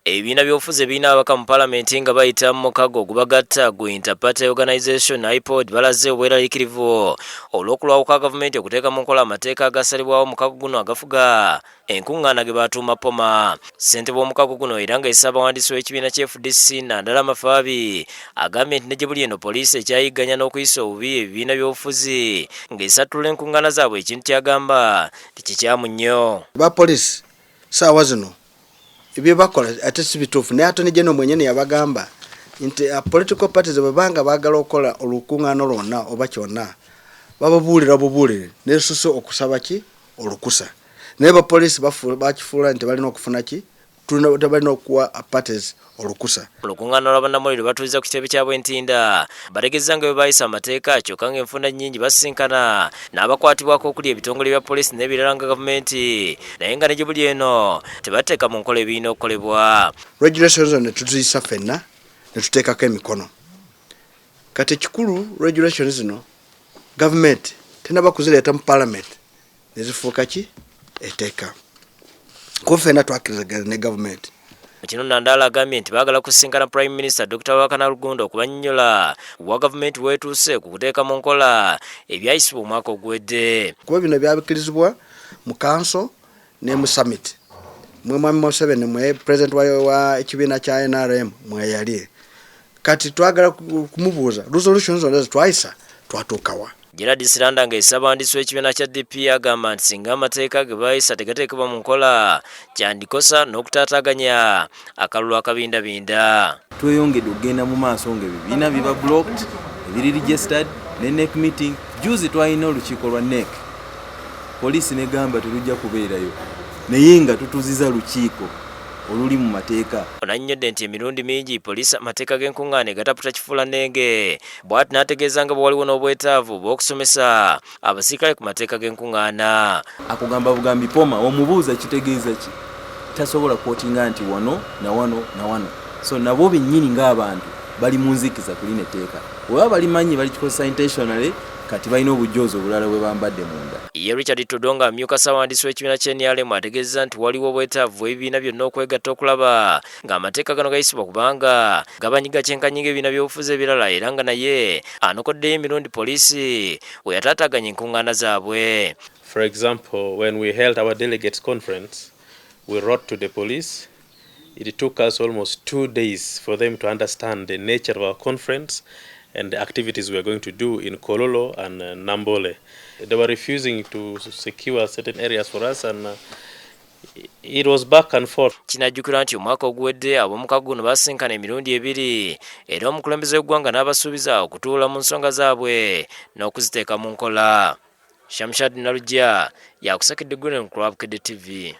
Ebibiina by'obufuzi ebiina abaka mu Paalamenti nga bayita mu mukago ogubagatta gu Interparty Organization IPOD balaze obweraliikirivu olw'okulwawo kwa gavumenti okuteeka mu nkola amateeka agasalibwawo mukago guno agafuga enkuŋŋaana ge batuuma poma. Ssentebe w'omukago guno era nga yessa abawandiisi w'ekibiina ky'FDC Nandala Mafaabi agambye nti ne gye buli eno poliisi ekyayigganya n'okuyisa obubi ebibiina by'obufuzi ng'esattula enkuŋŋaana zaabwe ekintu kyagamba tikikyamu nnyo. Bapoliisi saawa zino ibyo bakola ate si bituufu naye ate General mwenyewe yabagamba nti political parties babanga baagala okukola olukuŋŋaana lwonna oba kyonna bababuulira bubuulire n'esusse okusaba ki olukusa naye bapoliisi bakifuula nti balina okufuna ki tebalina okuwa parties olukusa. Olukuŋŋaana lw'abannamawulire batuuliza ku kitebe kya Bwentinda bategeeza nga bwe bayisa amateeka kyokka ng'enfunda nnyingi basinkana n'abakwatibwako okuli ebitongole bya poliisi n'ebirala nga gavumenti naye nga ne gye buli eno tebateeka mu nkola ebirina okukolebwa. Regulations ne tuziyisa ffenna ne tuteekako emikono kati ekikulu regulations zino gavumenti tenaba kuzireeta mu Paalamenti ne zifuuka ki eteeka ko ffenna twakirizagana ne gavumenti. Kino Nandala agambye nti baagala kusinkana Prime Minister Dr. Wakana Lugundo okubannyonnyola wa gavumenti weetuuse ku kuteeka mu nkola ebyayisibwa omwaka oguwedde. Kuba bino byabikirizibwa mu council ne mu summit mwe Mwami Museveni mwe president wa ekibiina kya NRM mwe yali kati twagala kumubuuza resolutions zonna twayisa twatuukawa. Gerard Siranda nga yessa abawandiisi w'ekibiina kya DP agamba nti singa amateeka ge bayisa tegateekebwa mu nkola kyandikosa n'okutaataaganya akalulu akabindabinda. Tweyongedde okugenda mu maaso ng'ebibiina biba blocked ebiri registered ne NEC meeting. Juzi twalina olukiiko lwa NEC poliisi negamba tulujja kubeerayo naye nga tutuziza lukiiko oluli mu mateeka. Onannyodde nti emirundi mingi poliisi amateeka g'enkuŋŋaana gataputa kifuula nnenge bw'ati n'ategeeza nga bwe waliwo n'obwetaavu bw'okusomesa abasirikale ku mateeka g'enkuŋŋaana. Akugamba bugambi poma omubuuza kitegeeza ki tasobola kwotinga nti wano na wano na wano so nabo bennyini ng'abantu bali mu nzikiza ku lino etteeka oba balimanyi balikikozesa intentionally kati balina obujoozi obulala bwe bambadde munda. Ye Richard Tudonga amyuka ssaabawandiisi w'ekibiina ky'NRM ategeeza nti waliwo obwetaavu ebibiina byonna okwegatta okulaba ng'amateeka gano gayisibwa kubanga gabanyiga kyenkanyiga ebibiina by'obufuzi ebirala era nga naye anokoddeyo emirundi poliisi we yataataaganya enkuŋŋaana zaabwe. For example, when we held our delegates conference, we wrote to the police. It took us almost 2 days for them to understand the nature of our conference and the activities we are going to do in Kololo and Nambole. They were refusing to secure certain areas for us and it was back and forth. Kinajjukira nti omwaka oguwedde ab'omukago guno basinkana emirundi ebiri era omukulembeze w'eggwanga n'abasuubiza okutuula mu nsonga zaabwe n'okuziteeka mu nkola. Shamshad Nalujja yakusakidde Bukedde TV.